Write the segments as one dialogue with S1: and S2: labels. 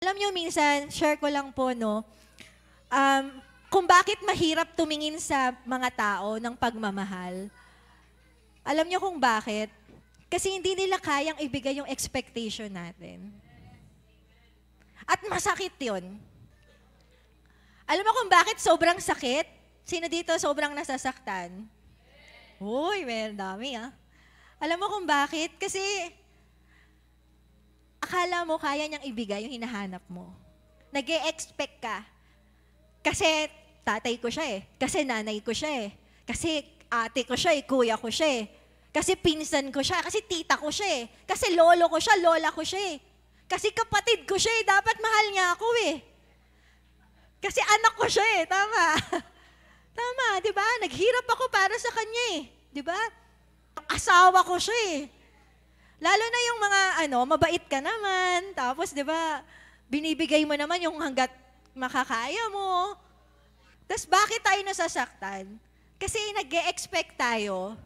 S1: Alam niyo, minsan, share ko lang po, no, kung bakit mahirap tumingin sa mga tao ng pagmamahal. Alam niyo kung bakit? Kasi hindi nila kayang ibigay yung expectation natin. At masakit yun. Alam mo kung bakit sobrang sakit? Sino dito sobrang nasasaktan? Uy, may dami Alam mo kung bakit? Kasi akala mo kaya niyang ibigay yung hinahanap mo. Nag-e-expect ka. Kasi tatay ko siya Kasi nanay ko siya Kasi ate ko siya kuya ko siya Kasi pinsan ko siya, kasi tita ko siya Kasi lolo ko siya, lola ko siya Kasi kapatid ko siya dapat mahal niya ako Kasi anak ko siya tama. Tama, di ba? Naghirap ako para sa kanya di ba? Asawa ko siya Lalo na yung mga mabait ka naman, tapos di ba, binibigay mo naman yung hanggat makakaya mo. Tapos bakit tayo nasasaktan? Kasi nag-e-expect tayo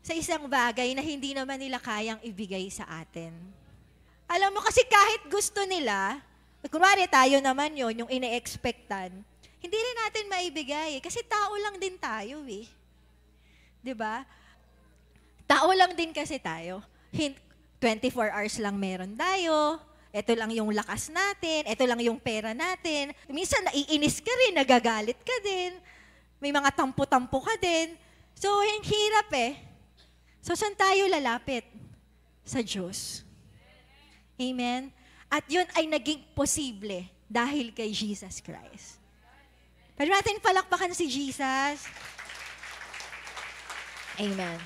S1: sa isang bagay na hindi naman nila kayang ibigay sa atin. Alam mo kasi kahit gusto nila, kunwari tayo naman yon yung ine-expectan, hindi rin natin maibigay kasi tao lang din tayo Di ba? Tao lang din kasi tayo. 24 hours lang meron tayo. Ito lang yung lakas natin. Ito lang yung pera natin. Minsan naiinis ka rin, nagagalit ka din. May mga tampo-tampo ka din. So, yung hirap So, saan tayo lalapit? Sa Diyos. Amen? At yun ay naging posible dahil kay Jesus Christ. Pwede natin palakpakan si Jesus. Amen.